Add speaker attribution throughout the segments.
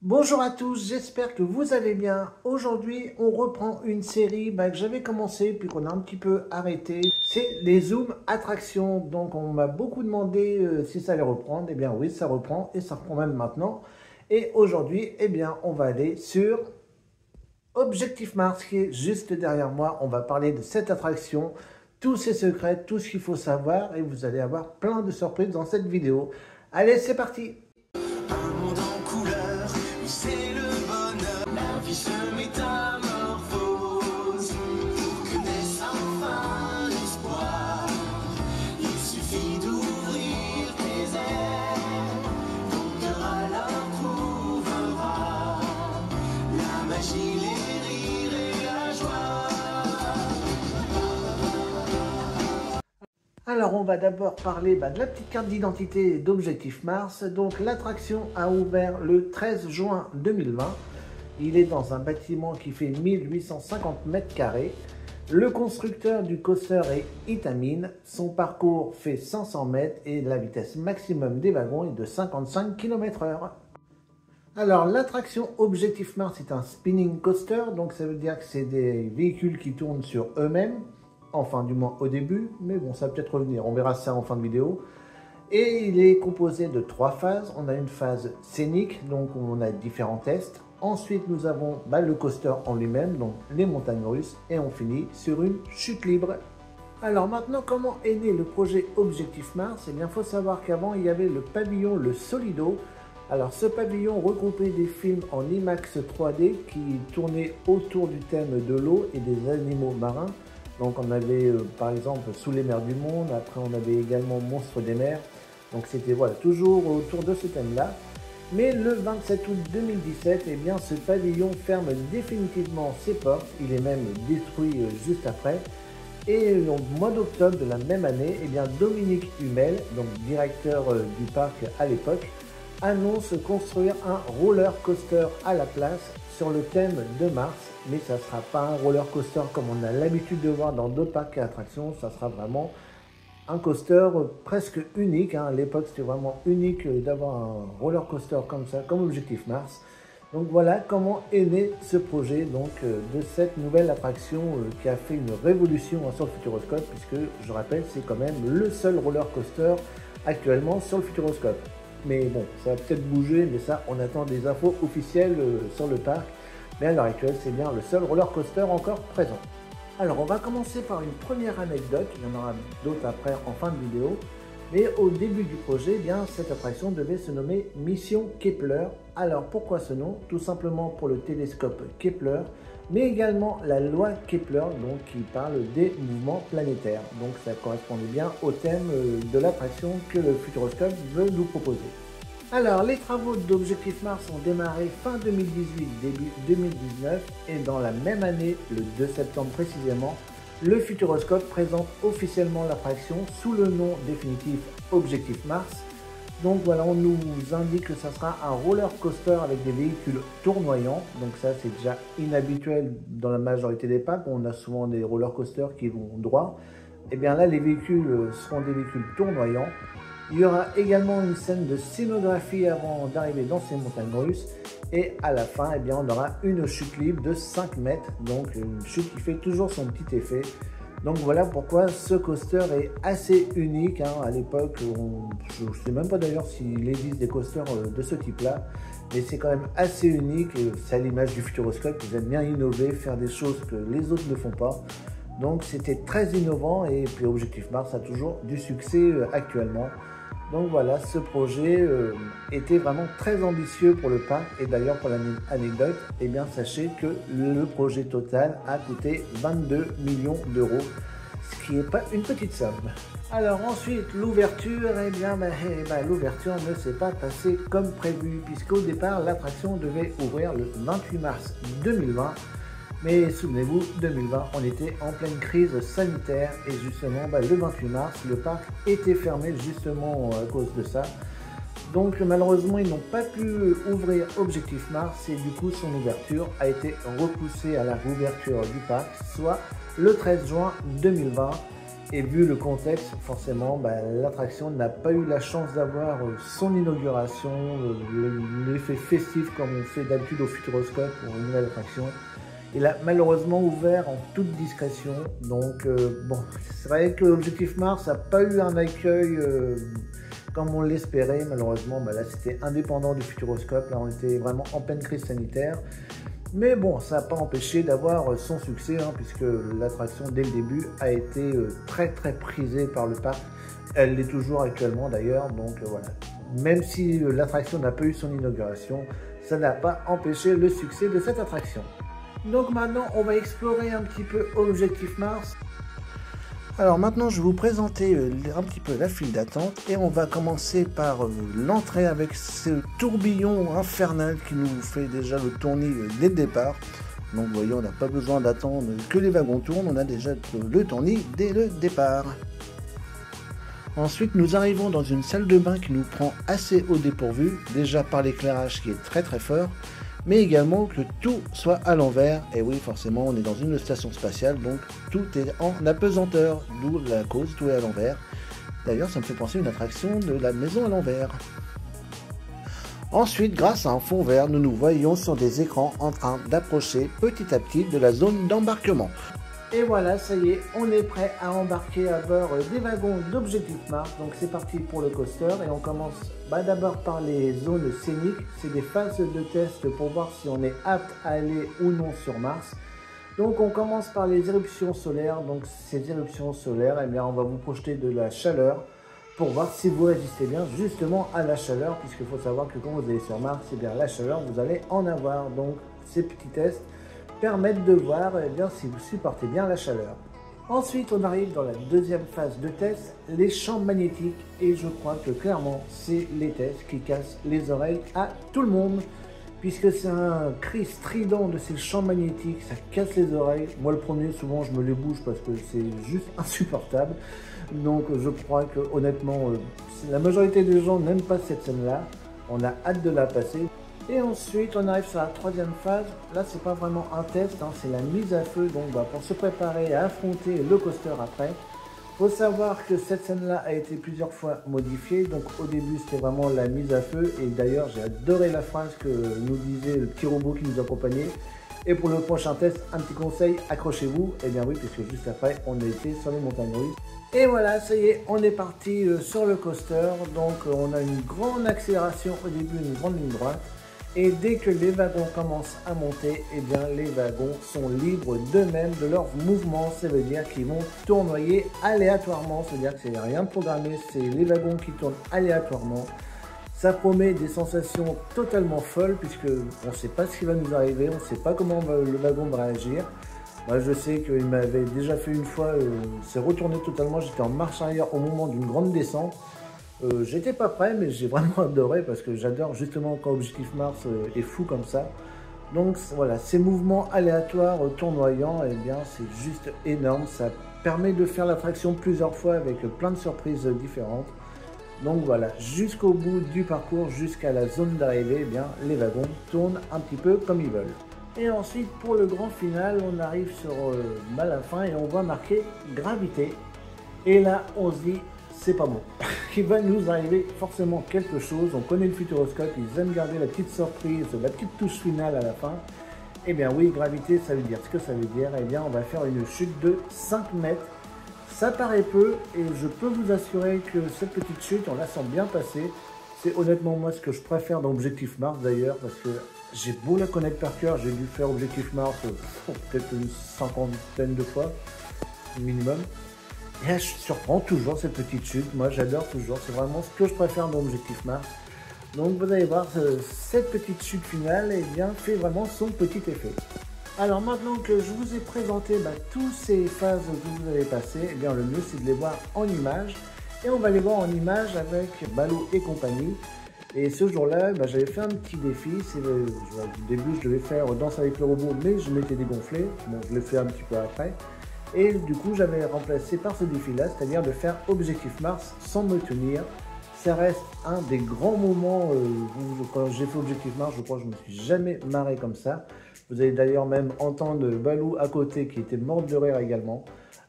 Speaker 1: Bonjour à tous, j'espère que vous allez bien. Aujourd'hui, on reprend une série que j'avais commencé puis qu'on a un petit peu arrêté. C'est les Zoom attractions. Donc, on m'a beaucoup demandé si ça allait reprendre. Eh bien, oui, ça reprend et ça reprend même maintenant. Et aujourd'hui, eh bien, on va aller sur Objectif Mars qui est juste derrière moi. On va parler de cette attraction, tous ses secrets, tout ce qu'il faut savoir et vous allez avoir plein de surprises dans cette vidéo. Allez, c'est parti!
Speaker 2: Un monde en couleur, oui, c'est le bonheur. La vie se métamorphose pour que naisse enfin l'espoir. Il suffit d'ouvrir tes ailes, ton cœur alors trouvera la magie, les rires et la joie.
Speaker 1: Alors, on va d'abord parler de la petite carte d'identité d'Objectif Mars. Donc, l'attraction a ouvert le 13 juin 2020. Il est dans un bâtiment qui fait 1850 mètres carrés. Le constructeur du coaster est Itamine. Son parcours fait 500 mètres et la vitesse maximum des wagons est de 55 km/h. Alors, l'attraction Objectif Mars est un spinning coaster. Donc, ça veut dire que c'est des véhicules qui tournent sur eux-mêmes. Enfin, du moins au début, mais bon, ça va peut-être revenir, on verra ça en fin de vidéo. Et il est composé de 3 phases. On a une phase scénique, donc on a différents tests. Ensuite, nous avons le coaster en lui-même, donc les montagnes russes. Et on finit sur une chute libre. Alors maintenant, comment est né le projet Objectif Mars? Eh bien, il faut savoir qu'avant, il y avait le pavillon Le Solido. Alors, ce pavillon regroupait des films en IMAX 3D qui tournaient autour du thème de l'eau et des animaux marins. Donc on avait par exemple Sous les mers du monde, après on avait également Monstres des mers. Donc c'était voilà, toujours autour de ce thème-là. Mais le 27 août 2017, eh bien, ce pavillon ferme définitivement ses portes. Il est même détruit juste après. Et au mois d'octobre de la même année, eh bien, Dominique Hummel, donc directeur du parc à l'époque, annonce construire un roller coaster à la place sur le thème de Mars, mais ça ne sera pas un roller coaster comme on a l'habitude de voir dans d'autres parcs et attractions. Ça sera vraiment un coaster presque unique. À l'époque, c'était vraiment unique d'avoir un roller coaster comme ça, comme Objectif Mars. Donc voilà comment est né ce projet de cette nouvelle attraction qui a fait une révolution sur le Futuroscope, puisque je rappelle, c'est quand même le seul roller coaster actuellement sur le Futuroscope. Mais bon, ça va peut-être bouger, mais ça, on attend des infos officielles sur le parc. Mais à l'heure actuelle, c'est bien le seul roller coaster encore présent. Alors, on va commencer par une première anecdote. Il y en aura d'autres après en fin de vidéo. Mais au début du projet, eh bien, cette attraction devait se nommer Mission Kepler. Alors, pourquoi ce nom? Tout simplement pour le télescope Kepler, mais également la loi Kepler, donc qui parle des mouvements planétaires. Donc ça correspondait bien au thème de l'attraction que le Futuroscope veut nous proposer. Alors les travaux d'Objectif Mars ont démarré fin 2018, début 2019 et dans la même année, le 2 septembre précisément, le Futuroscope présente officiellement l'attraction sous le nom définitif Objectif Mars. Donc voilà, on nous indique que ça sera un roller coaster avec des véhicules tournoyants. Donc ça, c'est déjà inhabituel dans la majorité des parcs. On a souvent des roller coasters qui vont droit. Et bien là, les véhicules seront des véhicules tournoyants. Il y aura également une scène de scénographie avant d'arriver dans ces montagnes russes. Et à la fin, eh bien, on aura une chute libre de 5 mètres. Donc une chute qui fait toujours son petit effet. Donc voilà pourquoi ce coaster est assez unique. À l'époque, je ne sais même pas d'ailleurs s'il existe des coasters de ce type-là, mais c'est quand même assez unique. C'est à l'image du Futuroscope, ils aiment bien innover, faire des choses que les autres ne font pas. Donc c'était très innovant et puis Objectif Mars a toujours du succès actuellement. Donc voilà, ce projet était vraiment très ambitieux pour le parc. Et d'ailleurs, pour l'anecdote, eh bien, sachez que le projet total a coûté 22 millions d'euros, ce qui n'est pas une petite somme. Alors ensuite, l'ouverture, eh bien, l'ouverture ne s'est pas passée comme prévu, puisqu'au départ, l'attraction devait ouvrir le 28 mars 2020. Mais souvenez-vous, 2020, on était en pleine crise sanitaire et justement, le 28 mars, le parc était fermé justement à cause de ça. Donc malheureusement, ils n'ont pas pu ouvrir Objectif Mars et du coup, son ouverture a été repoussée à la réouverture du parc, soit le 13 juin 2020. Et vu le contexte, forcément, l'attraction n'a pas eu la chance d'avoir son inauguration, l'effet festif comme on fait d'habitude au Futuroscope pour une nouvelle attraction. Il a malheureusement ouvert en toute discrétion. Donc, bon, c'est vrai que Objectif Mars n'a pas eu un accueil comme on l'espérait. Malheureusement, là, c'était indépendant du Futuroscope. Là, on était vraiment en pleine crise sanitaire. Mais bon, ça n'a pas empêché d'avoir son succès, puisque l'attraction, dès le début, a été très très prisée par le parc. Elle l'est toujours actuellement d'ailleurs, donc voilà. Même si l'attraction n'a pas eu son inauguration, ça n'a pas empêché le succès de cette attraction. Donc maintenant, on va explorer un petit peu Objectif Mars. Alors maintenant, je vais vous présenter un petit peu la file d'attente et on va commencer par l'entrée avec ce tourbillon infernal qui nous fait déjà le tournis dès le départ. Donc vous voyez, on n'a pas besoin d'attendre que les wagons tournent, on a déjà le tournis dès le départ. Ensuite, nous arrivons dans une salle de bain qui nous prend assez au dépourvu, déjà par l'éclairage qui est très très fort, mais également que tout soit à l'envers. Et oui, forcément, on est dans une station spatiale, donc tout est en apesanteur, d'où la cause, tout est à l'envers. D'ailleurs, ça me fait penser à une attraction de la maison à l'envers. Ensuite, grâce à un fond vert, nous nous voyons sur des écrans en train d'approcher petit à petit de la zone d'embarquement. Et voilà, ça y est, on est prêt à embarquer à bord des wagons d'Objectif Mars. Donc c'est parti pour le coaster et on commence d'abord par les zones scéniques. C'est des phases de test pour voir si on est apte à aller ou non sur Mars. Donc on commence par les éruptions solaires. Donc ces éruptions solaires, eh bien, on va vous projeter de la chaleur pour voir si vous résistez bien justement à la chaleur, puisqu'il faut savoir que quand vous allez sur Mars, eh bien, la chaleur, vous allez en avoir. Donc ces petits tests permettent de voir bien, si vous supportez bien la chaleur. Ensuite, on arrive dans la deuxième phase de test, les champs magnétiques. Et je crois que clairement, c'est les tests qui cassent les oreilles à tout le monde, puisque c'est un cri strident de ces champs magnétiques, ça casse les oreilles. Moi, le premier, souvent, je me les bouge parce que c'est juste insupportable. Donc, je crois que honnêtement, la majorité des gens n'aiment pas cette scène-là. On a hâte de la passer. Et ensuite, on arrive sur la troisième phase. Là, c'est pas vraiment un test, c'est la mise à feu. Donc, pour se préparer à affronter le coaster après. Faut savoir que cette scène-là a été plusieurs fois modifiée. Donc, au début, c'était vraiment la mise à feu. Et d'ailleurs, j'ai adoré la phrase que nous disait le petit robot qui nous accompagnait. Et pour le prochain test, un petit conseil, accrochez-vous. Et bien oui, puisque juste après, on a été sur les montagnes russes. Et voilà, ça y est, on est parti sur le coaster. Donc, on a une grande accélération au début, une grande ligne droite. Et dès que les wagons commencent à monter, eh bien les wagons sont libres d'eux-mêmes de leur mouvement. Ça veut dire qu'ils vont tournoyer aléatoirement. C'est-à-dire que c'est rien de programmé, c'est les wagons qui tournent aléatoirement. Ça promet des sensations totalement folles puisque on ne sait pas ce qui va nous arriver, on ne sait pas comment le wagon va réagir. Moi je sais qu'il m'avait déjà fait une fois, c'est retourné totalement, j'étais en marche arrière au moment d'une grande descente. J'étais pas prêt, mais j'ai vraiment adoré parce que j'adore justement quand Objectif Mars est fou comme ça. Donc voilà, ces mouvements aléatoires tournoyants, eh bien c'est juste énorme. Ça permet de faire l'attraction plusieurs fois avec plein de surprises différentes. Donc voilà, jusqu'au bout du parcours, jusqu'à la zone d'arrivée, eh bien les wagons tournent un petit peu comme ils veulent. Et ensuite, pour le grand final, on arrive sur la fin et on voit marqué gravité. Et là, on se dit, c'est pas bon. Il va nous arriver forcément quelque chose. On connaît le Futuroscope, ils aiment garder la petite surprise, la petite touche finale à la fin. Eh bien oui, gravité, ça veut dire ce que ça veut dire. Eh bien, on va faire une chute de 5 mètres. Ça paraît peu et je peux vous assurer que cette petite chute, on la sent bien passer. C'est honnêtement moi ce que je préfère dans Objectif Mars d'ailleurs, parce que j'ai beau la connaître par cœur, j'ai dû faire Objectif Mars peut-être une cinquantaine de fois minimum. Et elle surprend toujours cette petite chute, moi j'adore toujours, c'est vraiment ce que je préfère dans Objectif Mars. Donc vous allez voir, cette petite chute finale eh bien, fait vraiment son petit effet. Alors maintenant que je vous ai présenté toutes ces phases que vous allez passer, eh bien, le mieux c'est de les voir en images. Et on va les voir en images avec Balou et compagnie. Et ce jour-là, j'avais fait un petit défi. Au début, je devais faire Danse avec le robot, mais je m'étais dégonflé. Bon, je l'ai fait un petit peu après. Et du coup, j'avais remplacé par ce défi-là, c'est-à-dire de faire Objectif Mars sans me tenir. Ça reste un des grands moments, quand j'ai fait Objectif Mars, je crois que je ne me suis jamais marré comme ça. Vous allez d'ailleurs même entendre Balou à côté qui était morte de rire également.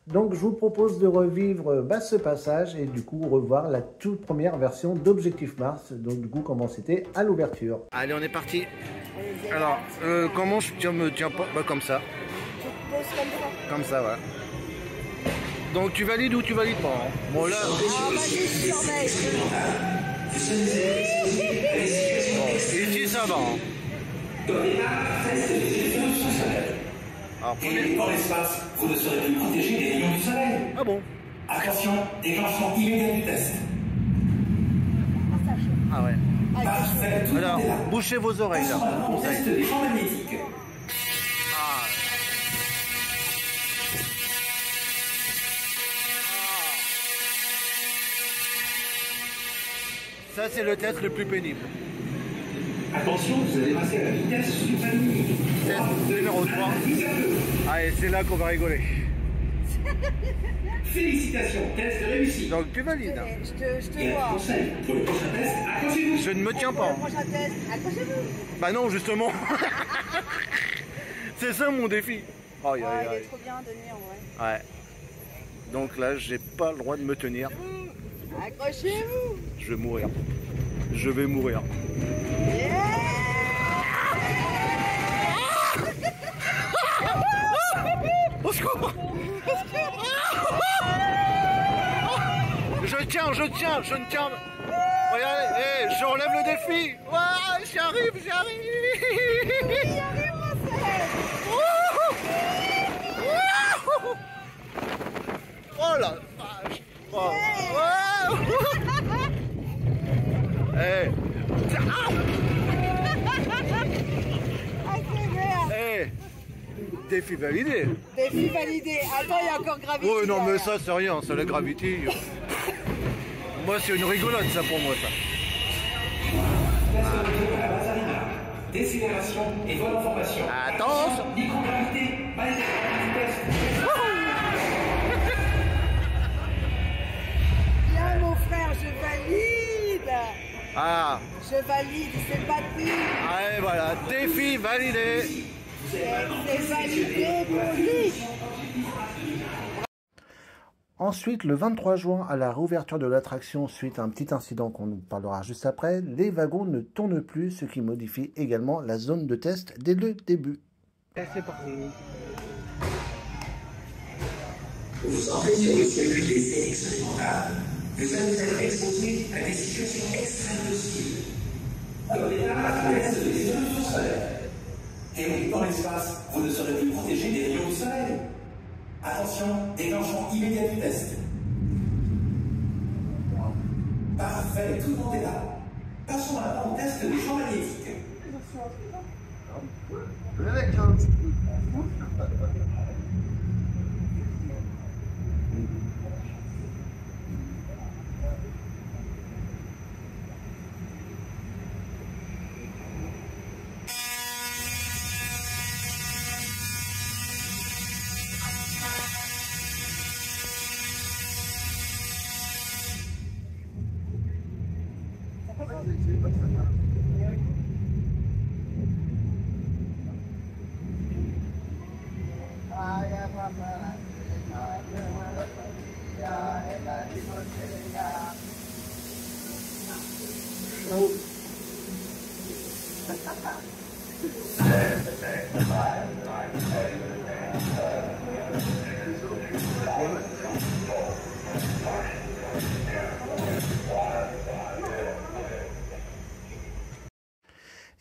Speaker 1: Donc je vous propose de revivre ce passage et du coup revoir la toute première version d'Objectif Mars. Donc du coup comment c'était à l'ouverture. Allez, on est parti. Alors comment je me tiens pas comme ça.
Speaker 3: Tu te poses comme ça.
Speaker 1: Comme ça, ouais. Donc tu valides ou tu valides pas hein. Bon là.
Speaker 3: Ah vas-y, je surveille.
Speaker 1: Bon, ici ça va. Hein. Alors,
Speaker 2: Dans l'espace, vous ne serez plus protégé des rayons du soleil.
Speaker 1: Ah bon?
Speaker 2: Attention, déclenchement immédiat du test.
Speaker 1: Ah ouais.
Speaker 2: Parfait, tout le
Speaker 1: Alors,
Speaker 2: monde est là.
Speaker 1: bouchez vos oreilles là.
Speaker 2: On teste des champs magnétiques.
Speaker 1: Ah. Ça c'est le test le plus pénible.
Speaker 2: Attention, vous allez passer à la vitesse supersonique.
Speaker 1: Test numéro 3. Allez, c'est là qu'on va rigoler.
Speaker 2: Félicitations, test réussi.
Speaker 1: Donc tu valides.
Speaker 3: Je te
Speaker 2: Et un
Speaker 3: vois.
Speaker 2: conseil, pour le prochain test, accrochez-vous.
Speaker 1: Je ne me tiens pas.
Speaker 3: Le prochain test, accrochez-vous.
Speaker 1: Bah non, justement. C'est ça mon défi. Aïe,
Speaker 3: Ah,
Speaker 1: aïe,
Speaker 3: il est
Speaker 1: aïe.
Speaker 3: trop bien Denis en vrai.
Speaker 1: Ouais. Donc là, j'ai pas le droit de me tenir.
Speaker 3: Accrochez-vous.
Speaker 1: Je vais mourir. Je vais mourir. Au secours! Je tiens, je ne tiens. Regardez, hey, je relève le défi. Ouais, j'y arrive, j'y arrive. Oh la vache. Oh. Hey. Hey. Défi validé.
Speaker 3: Défi validé. Attends, il y a encore gravité.
Speaker 1: Oh non mais
Speaker 3: derrière.
Speaker 1: ça c'est rien, ça la gravité. Moi c'est une rigolade ça pour moi ça.
Speaker 2: Décélération et vol en formation.
Speaker 1: Attention.
Speaker 2: Microgravité, vitesse.
Speaker 3: Bien mon frère, je valide.
Speaker 1: Ah,
Speaker 3: Je valide, c'est pas pire.
Speaker 1: allez voilà, défi validé.
Speaker 3: C'est validé, mon lit.
Speaker 1: Ensuite, le 23 juin, à la réouverture de l'attraction, suite à un petit incident qu'on nous parlera juste après, les wagons ne tournent plus, ce qui modifie également la zone de test dès le début. Et c'est parti.
Speaker 2: Vous entrez sur le circuit d'essai expérimental. Vous allez être exposé à des situations extrêmes hostiles. Comme les test des rayons solaires. Et dans l'espace, vous ne serez plus protégé des rayons du soleil. Attention, déclenchement immédiat du test. Parfait, tout le monde est là. Passons maintenant au test des champs magnétiques.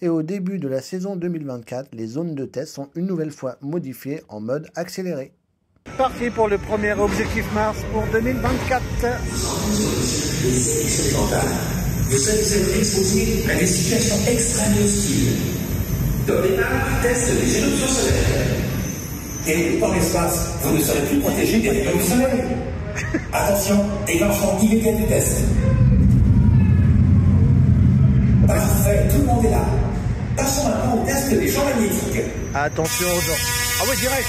Speaker 1: Et au début de la saison 2024, les zones de test sont une nouvelle fois modifiées en mode accéléré. Parti pour le premier Objectif Mars pour 2024.
Speaker 2: Vous allez être exposé à des situations extrêmement hostiles. Dans les départ, test des éruptions solaires. Et dans l'espace, vous ne serez plus protégé des rayons du soleil. Attention, déclenchement immédiat du test. Parfait, tout le monde est là. Passons maintenant au test des champs magnétiques.
Speaker 1: Attention aux gens. Ah ouais, direct.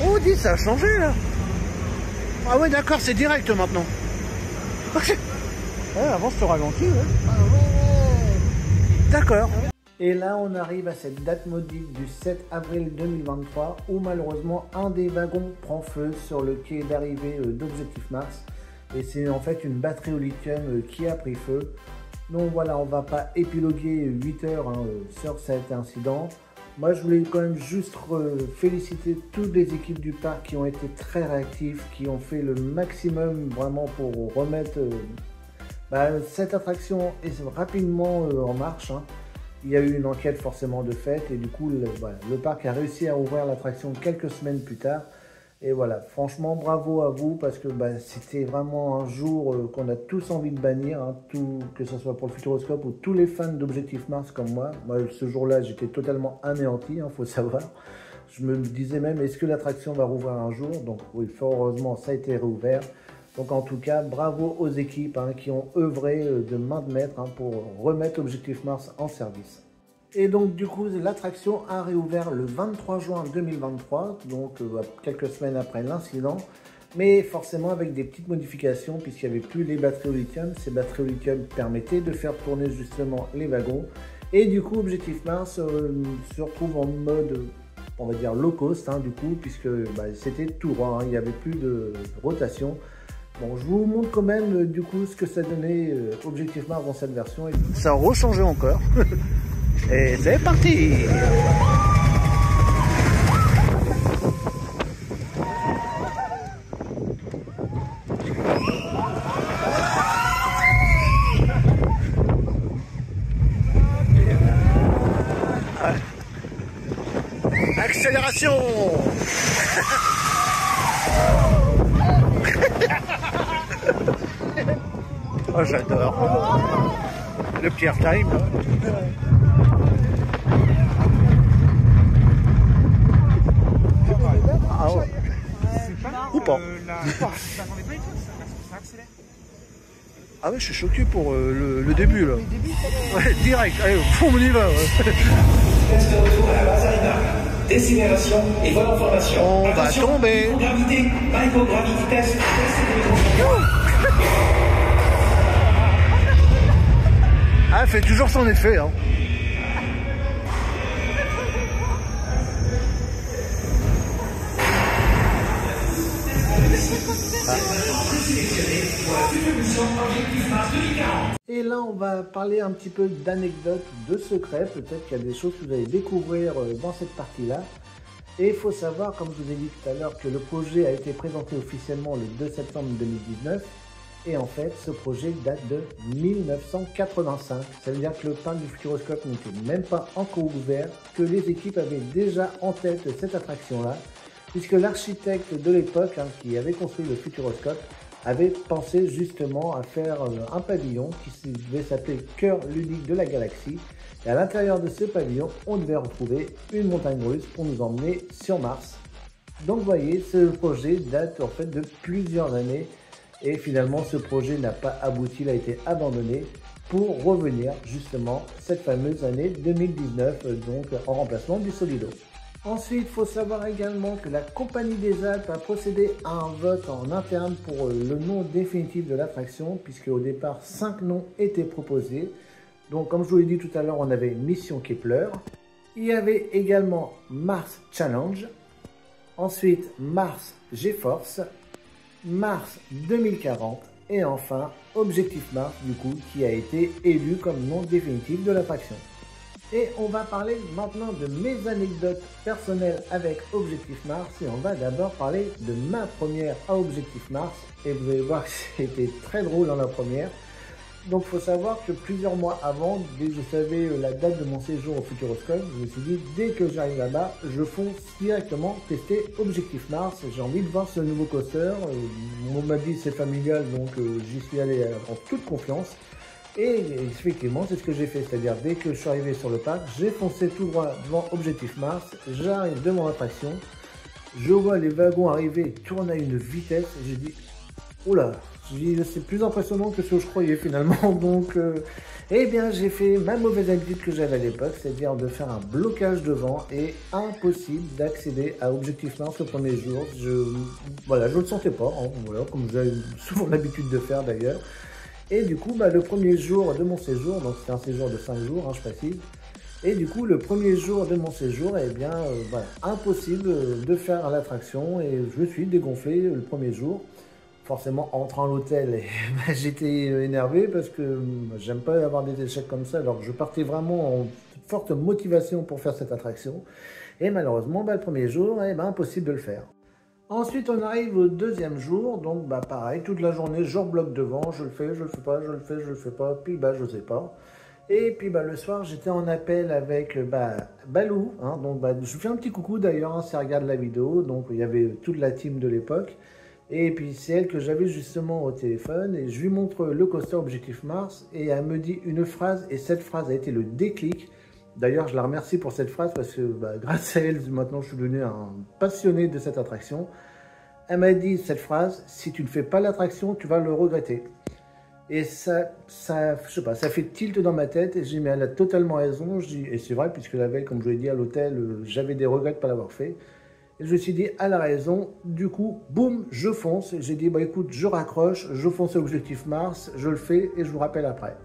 Speaker 1: Oh, dis, ça a changé là. Ah ouais, d'accord, c'est direct maintenant. Ouais, avant c'était ralenti, ouais. Ah ouais. D'accord. Et là, on arrive à cette date maudite du 7 avril 2023 où malheureusement un des wagons prend feu sur le quai d'arrivée d'Objectif Mars. Et c'est en fait une batterie au lithium qui a pris feu. Donc voilà, on va pas épiloguer 8 heures sur cet incident. Moi, je voulais quand même juste féliciter toutes les équipes du parc qui ont été très réactives, qui ont fait le maximum vraiment pour remettre cette attraction rapidement en marche. Il y a eu une enquête forcément de fait et du coup, le parc a réussi à ouvrir l'attraction quelques semaines plus tard. Et voilà, franchement, bravo à vous parce que c'était vraiment un jour qu'on a tous envie de bannir, que ce soit pour le Futuroscope ou tous les fans d'Objectif Mars comme moi. Moi, ce jour-là, j'étais totalement anéanti, faut savoir. Je me disais même, est-ce que l'attraction va rouvrir un jour? Donc oui, fort heureusement, ça a été réouvert. Donc en tout cas, bravo aux équipes qui ont œuvré de main de maître pour remettre Objectif Mars en service. Et donc du coup, l'attraction a réouvert le 23 juin 2023, donc quelques semaines après l'incident, mais forcément avec des petites modifications puisqu'il n'y avait plus les batteries au lithium. Ces batteries au lithium permettaient de faire tourner justement les wagons. Et du coup, Objectif Mars se retrouve en mode, on va dire, low cost, du coup, puisque c'était tout droit, il n'y avait plus de rotation. Bon, je vous montre quand même du coup ce que ça donnait Objectif Mars dans cette version. Ça a rechangé encore. Et c'est parti! Accélération! Oh, j'adore! Le petit airtime. Ah ouais. Ou pas. Ah ouais, je suis choqué pour le début là. Ouais, direct, allez, on y va.
Speaker 2: Test de retour à la base Arena. Décélération et vol en formation.
Speaker 1: On va tomber.
Speaker 2: Microgravité, microgravity test.
Speaker 1: Ah, fait toujours son effet. Et là, on va parler un petit peu d'anecdotes, de secrets. Peut-être qu'il y a des choses que vous allez découvrir dans cette partie-là. Et il faut savoir, comme je vous ai dit tout à l'heure, que le projet a été présenté officiellement le 2 septembre 2019. Et en fait, ce projet date de 1985. Ça veut dire que le parc du Futuroscope n'était même pas encore ouvert, que les équipes avaient déjà en tête cette attraction-là, puisque l'architecte de l'époque qui avait construit le Futuroscope avait pensé justement à faire un pavillon qui devait s'appeler Cœur ludique de la galaxie. Et à l'intérieur de ce pavillon, on devait retrouver une montagne russe pour nous emmener sur Mars. Donc vous voyez, ce projet date en fait de plusieurs années. Et finalement, ce projet n'a pas abouti, il a été abandonné pour revenir justement cette fameuse année 2019, donc en remplacement du Solido. Ensuite, il faut savoir également que la Compagnie des Alpes a procédé à un vote en interne pour le nom définitif de l'attraction, puisque au départ, 5 noms étaient proposés. Donc, comme je vous l'ai dit tout à l'heure, on avait Mission Kepler. Il y avait également Mars Challenge. Ensuite, Mars GeForce. Mars 2040 et enfin Objectif Mars du coup qui a été élu comme nom définitif de l'attraction. Et on va parler maintenant de mes anecdotes personnelles avec Objectif Mars et on va d'abord parler de ma première à Objectif Mars et vous allez voir que c'était très drôle dans la première. Donc il faut savoir que plusieurs mois avant, dès que je savais la date de mon séjour au Futuroscope, je me suis dit dès que j'arrive là-bas, je fonce directement tester Objectif Mars. J'ai envie de voir ce nouveau coaster. On m'a dit c'est familial, donc j'y suis allé en toute confiance. Et effectivement, c'est ce que j'ai fait. C'est-à-dire dès que je suis arrivé sur le parc, j'ai foncé tout droit devant Objectif Mars. J'arrive devant l'attraction. Je vois les wagons arriver et tourner à une vitesse. Et j'ai dit, oula, c'est plus impressionnant que ce que je croyais finalement. Donc, eh bien, j'ai fait ma mauvaise habitude que j'avais à l'époque, c'est-à-dire de faire un blocage devant et impossible d'accéder à Objectif Mars le premier jour. Voilà, je ne le sentais pas, voilà, comme j'ai souvent l'habitude de faire d'ailleurs. Et du coup, bah, le premier jour de mon séjour, donc c'était un séjour de 5 jours, hein, je précise. Et du coup, le premier jour de mon séjour, eh bien, voilà, impossible de faire l'attraction et je me suis dégonflé le premier jour. Forcément, en entrant à l'hôtel, bah, j'étais énervé parce que j'aime pas avoir des échecs comme ça. Alors, je partais vraiment en forte motivation pour faire cette attraction. Et malheureusement, bah, le premier jour, eh ben, impossible de le faire. Ensuite, on arrive au deuxième jour. Donc, bah, pareil, toute la journée, je rebloque devant. Je le fais, je le fais pas, je le fais, je le fais pas. Puis, bah, je sais pas. Et puis bah, le soir, j'étais en appel avec Balou. Hein, donc bah, je fais un petit coucou d'ailleurs, hein, si elle regarde la vidéo. Donc il y avait toute la team de l'époque. Et puis c'est elle que j'avais justement au téléphone. Et je lui montre le coaster Objectif Mars. Et elle me dit une phrase. Et cette phrase a été le déclic. D'ailleurs, je la remercie pour cette phrase parce que bah, grâce à elle, maintenant je suis devenu un passionné de cette attraction. Elle m'a dit cette phrase: si tu ne fais pas l'attraction, tu vas le regretter. Et ça, je sais pas, ça fait tilt dans ma tête et j'ai dit mais elle a totalement raison. Et c'est vrai puisque la veille, comme je l'ai dit à l'hôtel, j'avais des regrets de ne pas l'avoir fait. Et je me suis dit, elle a raison. Du coup, boum, je fonce. J'ai dit, bah écoute, je raccroche, je fonce à Objectif Mars, je le fais et je vous rappelle après.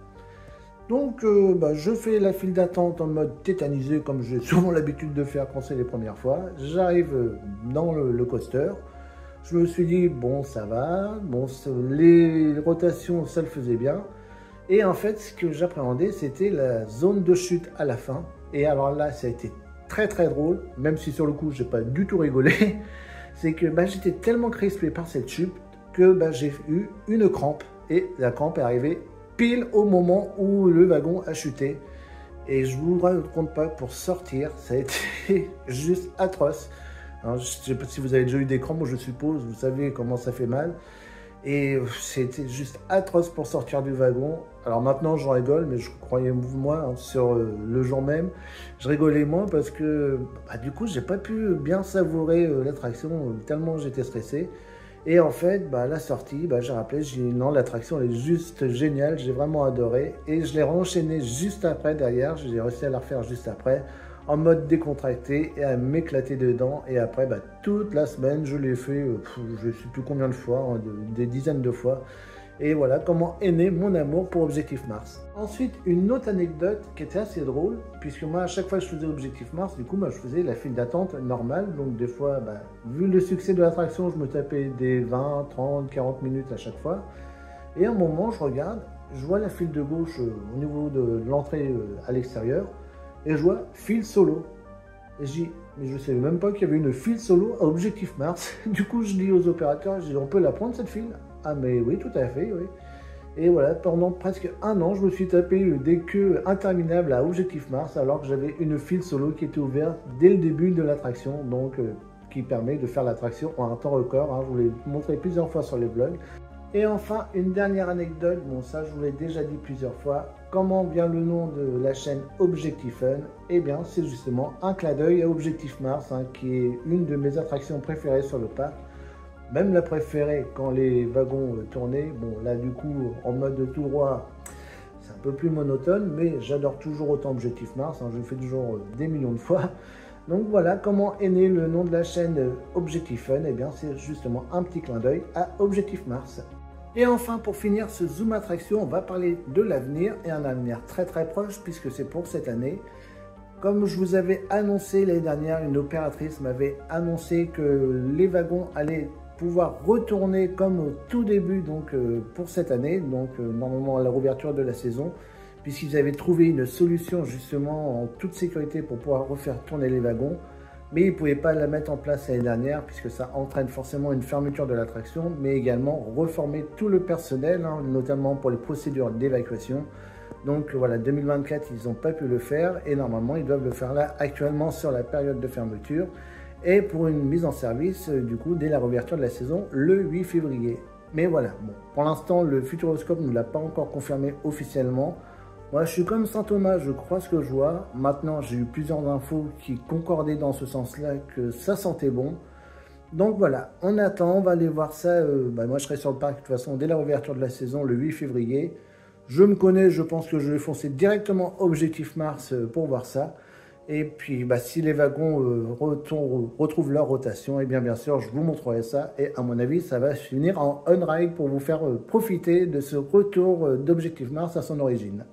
Speaker 1: Donc, bah, je fais la file d'attente en mode tétanisé comme j'ai souvent l'habitude de faire quand c'est les premières fois. J'arrive dans le coaster. Je me suis dit, bon, ça va, bon, les rotations, ça le faisait bien. Et en fait, ce que j'appréhendais, c'était la zone de chute à la fin. Et alors là, ça a été très très drôle, même si sur le coup, j'ai pas du tout rigolé. C'est que bah, j'étais tellement crispé par cette chute que bah, j'ai eu une crampe. Et la crampe est arrivée pile au moment où le wagon a chuté. Et je vous raconte pas, pour sortir, ça a été juste atroce. Alors, je ne sais pas si vous avez déjà eu des crampes, je suppose, vous savez comment ça fait mal. Et c'était juste atroce pour sortir du wagon. Alors maintenant, j'en rigole, mais je croyais moi, hein, sur le jour même, je rigolais moins parce que bah, du coup, j'ai pas pu bien savourer l'attraction tellement j'étais stressé. Et en fait, bah, la sortie, bah, j'ai rappelé, j'ai dit non, l'attraction elle est juste géniale, j'ai vraiment adoré. Et je l'ai renchaîné juste après derrière, j'ai réussi à la refaire juste après, en mode décontracté et à m'éclater dedans. Et après, bah, toute la semaine, je l'ai fait, je ne sais plus combien de fois, hein, des dizaines de fois. Et voilà comment est né mon amour pour Objectif Mars. Ensuite, une autre anecdote qui était assez drôle, puisque moi, à chaque fois que je faisais Objectif Mars, du coup, bah, je faisais la file d'attente normale. Donc des fois, bah, vu le succès de l'attraction, je me tapais des 20, 30, 40 minutes à chaque fois. Et à un moment, je regarde, je vois la file de gauche au niveau de l'entrée à l'extérieur. Et je vois file solo. Et je dis, mais je ne savais même pas qu'il y avait une file solo à Objectif Mars. Du coup, je dis aux opérateurs, je dis, on peut la prendre cette file? Ah mais oui, tout à fait, oui. Et voilà, pendant presque un an, je me suis tapé des queues interminables à Objectif Mars, alors que j'avais une file solo qui était ouverte dès le début de l'attraction, donc qui permet de faire l'attraction en un temps record. Hein, je vous l'ai montré plusieurs fois sur les vlogs. Et enfin, une dernière anecdote, bon ça je vous l'ai déjà dit plusieurs fois, comment vient le nom de la chaîne Objectif Fun? Eh bien c'est justement un clin d'œil à Objectif Mars, hein, qui est une de mes attractions préférées sur le parc, même la préférée quand les wagons tournaient. Bon là du coup en mode tout droit, c'est un peu plus monotone, mais j'adore toujours autant Objectif Mars, hein, je le fais toujours des millions de fois. Donc voilà comment est né le nom de la chaîne Objectif Fun, eh bien c'est justement un petit clin d'œil à Objectif Mars. Et enfin, pour finir ce Zoom Attraction, on va parler de l'avenir, et un avenir très très proche, puisque c'est pour cette année. Comme je vous avais annoncé l'année dernière, une opératrice m'avait annoncé que les wagons allaient pouvoir retourner comme au tout début, donc pour cette année, donc normalement à la réouverture de la saison, puisqu'ils avaient trouvé une solution justement en toute sécurité pour pouvoir refaire tourner les wagons. Mais ils ne pouvaient pas la mettre en place l'année dernière puisque ça entraîne forcément une fermeture de l'attraction, mais également reformer tout le personnel, hein, notamment pour les procédures d'évacuation. Donc voilà, 2024, ils n'ont pas pu le faire et normalement, ils doivent le faire là actuellement sur la période de fermeture et pour une mise en service, du coup, dès la réouverture de la saison, le 8 février. Mais voilà, bon, pour l'instant, le Futuroscope ne l'a pas encore confirmé officiellement. Moi, je suis comme Saint Thomas, je crois ce que je vois. Maintenant, j'ai eu plusieurs infos qui concordaient dans ce sens-là, que ça sentait bon. Donc voilà, on attend, on va aller voir ça. Moi, je serai sur le parc de toute façon dès la réouverture de la saison, le 8 février. Je me connais, je pense que je vais foncer directement Objectif Mars pour voir ça. Et puis, si les wagons retrouvent leur rotation, et bien sûr, je vous montrerai ça. Et à mon avis, ça va finir en on-ride pour vous faire profiter de ce retour d'Objectif Mars à son origine.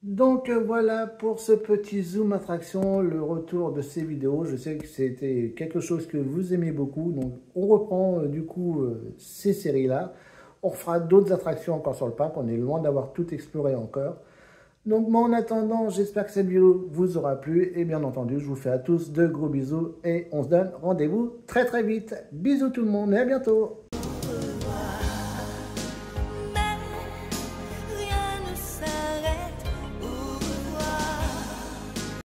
Speaker 1: Donc voilà pour ce petit zoom attraction, le retour de ces vidéos. Je sais que c'était quelque chose que vous aimez beaucoup. Donc on reprend du coup ces séries-là. On fera d'autres attractions encore sur le parc. On est loin d'avoir tout exploré encore. Donc moi en attendant, j'espère que cette vidéo vous aura plu. Et bien entendu, je vous fais à tous de gros bisous. Et on se donne rendez-vous très vite. Bisous tout le monde et à bientôt.